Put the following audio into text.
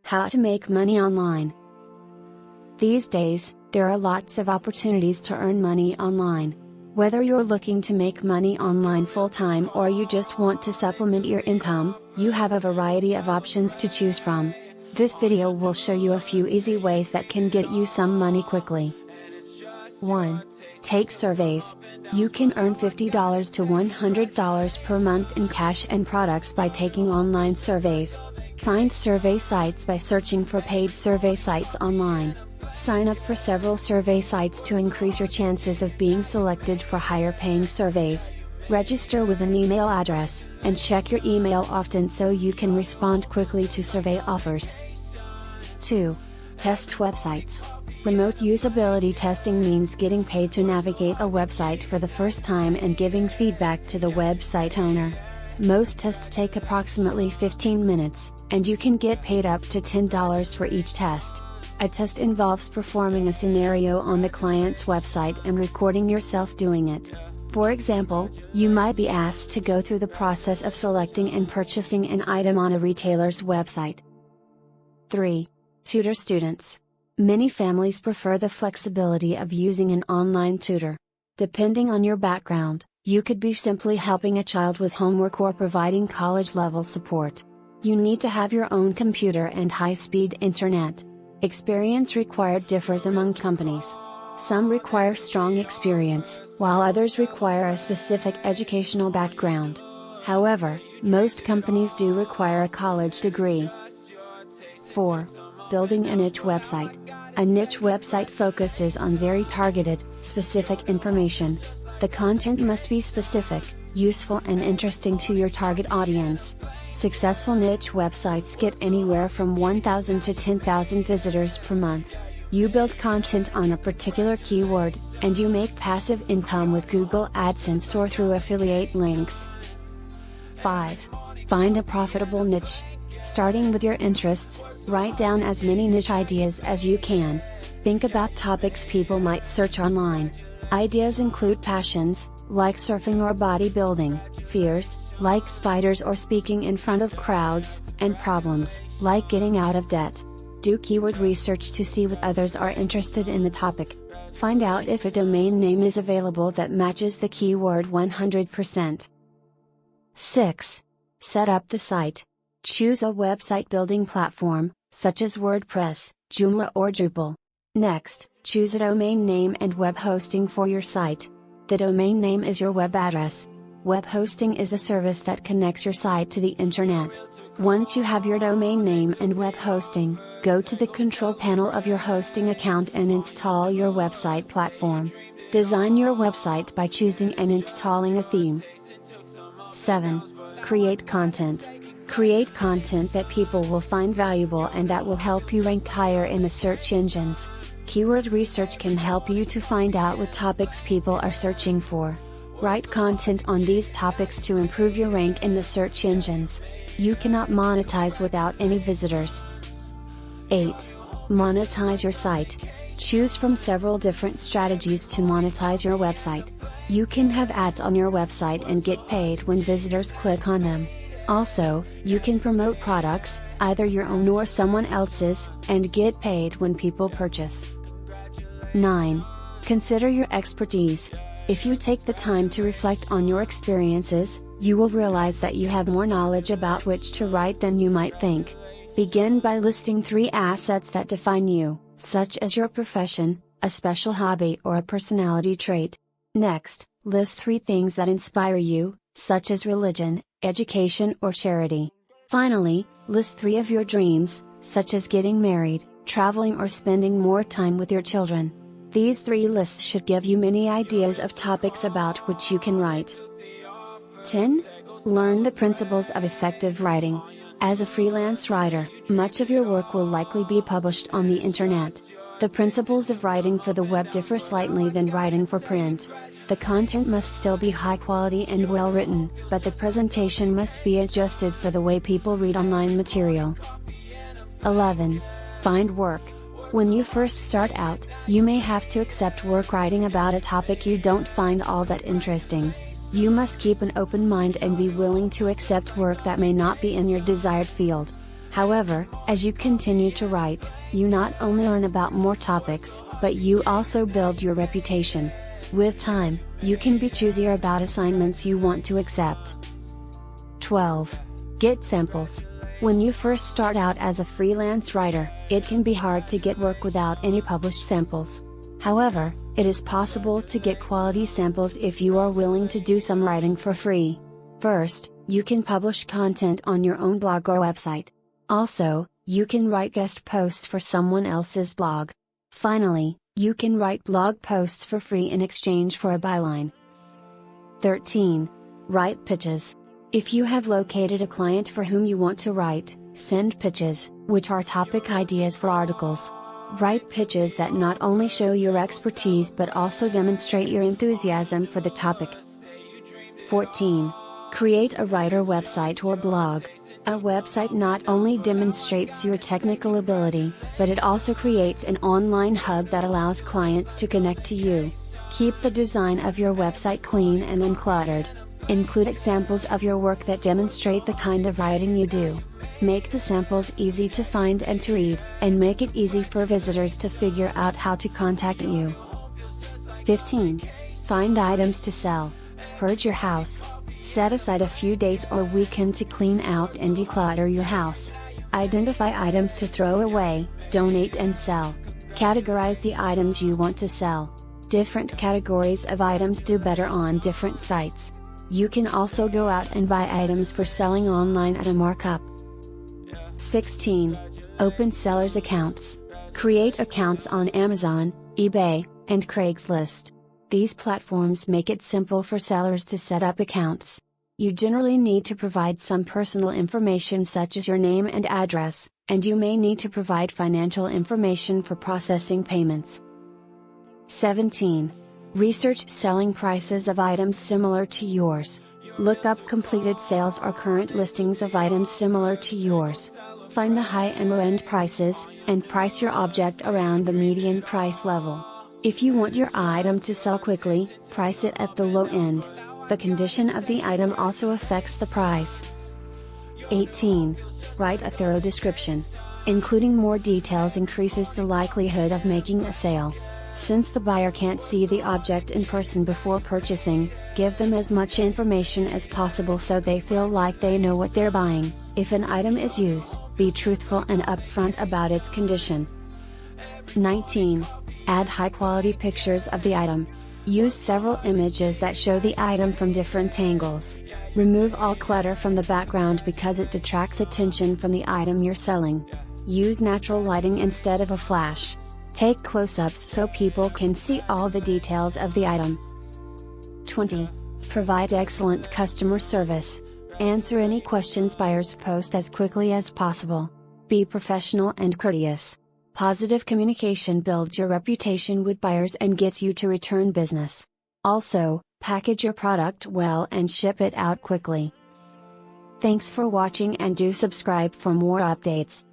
How to make money online. These days, there are lots of opportunities to earn money online. Whether you're looking to make money online full-time or you just want to supplement your income, you have a variety of options to choose from. This video will show you a few easy ways that can get you some money quickly. 1. Take surveys. You can earn $50 to $100 per month in cash and products by taking online surveys. Find survey sites by searching for paid survey sites online. Sign up for several survey sites to increase your chances of being selected for higher paying surveys. Register with an email address, and check your email often so you can respond quickly to survey offers. 2. Test websites. Remote usability testing means getting paid to navigate a website for the first time and giving feedback to the website owner. Most tests take approximately 15 minutes, and you can get paid up to $10 for each test. A test involves performing a scenario on the client's website and recording yourself doing it. For example, you might be asked to go through the process of selecting and purchasing an item on a retailer's website. 3. Tutor students. Many families prefer the flexibility of using an online tutor. Depending on your background, you could be simply helping a child with homework or providing college-level support. You need to have your own computer and high-speed internet. Experience required differs among companies. Some require strong experience, while others require a specific educational background. However, most companies do require a college degree. 4. Building a niche website. A niche website focuses on very targeted, specific information. The content must be specific, useful and interesting to your target audience. Successful niche websites get anywhere from 1,000 to 10,000 visitors per month. You build content on a particular keyword, and you make passive income with Google AdSense or through affiliate links. 5. Find a profitable niche. Starting with your interests, write down as many niche ideas as you can. Think about topics people might search online. Ideas include passions, like surfing or bodybuilding, fears, like spiders or speaking in front of crowds, and problems, like getting out of debt. Do keyword research to see what others are interested in the topic. Find out if a domain name is available that matches the keyword 100%. 6. Set up the site. Choose a website building platform, such as WordPress, Joomla or Drupal. Next, choose a domain name and web hosting for your site. The domain name is your web address. Web hosting is a service that connects your site to the internet. Once you have your domain name and web hosting, go to the control panel of your hosting account and install your website platform. Design your website by choosing and installing a theme. 7. Create content. Create content that people will find valuable and that will help you rank higher in the search engines. Keyword research can help you to find out what topics people are searching for. Write content on these topics to improve your rank in the search engines. You cannot monetize without any visitors. 8. Monetize your site. Choose from several different strategies to monetize your website. You can have ads on your website and get paid when visitors click on them. Also, you can promote products, either your own or someone else's, and get paid when people purchase. 9. Consider your expertise. If you take the time to reflect on your experiences, you will realize that you have more knowledge about which to write than you might think. Begin by listing 3 assets that define you, such as your profession, a special hobby or a personality trait. Next, list 3 things that inspire you, such as religion, education or charity. Finally, list 3 of your dreams, such as getting married, traveling or spending more time with your children. These 3 lists should give you many ideas of topics about which you can write. 10. Learn the principles of effective writing. As a freelance writer, much of your work will likely be published on the internet. The principles of writing for the web differ slightly than writing for print. The content must still be high quality and well written, but the presentation must be adjusted for the way people read online material. 11. Find work. When you first start out, you may have to accept work writing about a topic you don't find all that interesting. You must keep an open mind and be willing to accept work that may not be in your desired field. However, as you continue to write, you not only learn about more topics, but you also build your reputation. With time, you can be choosier about assignments you want to accept. 12. Get samples. When you first start out as a freelance writer, it can be hard to get work without any published samples. However, it is possible to get quality samples if you are willing to do some writing for free. First, you can publish content on your own blog or website. Also, you can write guest posts for someone else's blog. Finally, you can write blog posts for free in exchange for a byline. 13. Write pitches. If you have located a client for whom you want to write, send pitches, which are topic ideas for articles. Write pitches that not only show your expertise but also demonstrate your enthusiasm for the topic. 14. Create a writer website or blog. A website not only demonstrates your technical ability, but it also creates an online hub that allows clients to connect to you. Keep the design of your website clean and uncluttered. Include examples of your work that demonstrate the kind of writing you do. Make the samples easy to find and to read, and make it easy for visitors to figure out how to contact you. 15. Find items to sell. Purge your house. Set aside a few days or weekend to clean out and declutter your house. Identify items to throw away, donate and sell. Categorize the items you want to sell. Different categories of items do better on different sites. You can also go out and buy items for selling online at a markup. 16. Open sellers accounts. Create accounts on Amazon, eBay, and Craigslist. These platforms make it simple for sellers to set up accounts. You generally need to provide some personal information such as your name and address, and you may need to provide financial information for processing payments. 17. Research selling prices of items similar to yours. Look up completed sales or current listings of items similar to yours. Find the high and low end prices, and price your object around the median price level. If you want your item to sell quickly, price it at the low end. The condition of the item also affects the price. 18. Write a thorough description. Including more details increases the likelihood of making a sale. Since the buyer can't see the object in person before purchasing, give them as much information as possible so they feel like they know what they're buying. If an item is used, be truthful and upfront about its condition. 19. Add high-quality pictures of the item. Use several images that show the item from different angles. Remove all clutter from the background because it detracts attention from the item you're selling. Use natural lighting instead of a flash. Take close-ups so people can see all the details of the item. 20. Provide excellent customer service. Answer any questions buyers post as quickly as possible. Be professional and courteous. Positive communication builds your reputation with buyers and gets you to return business. Also, package your product well and ship it out quickly. Thanks for watching and do subscribe for more updates.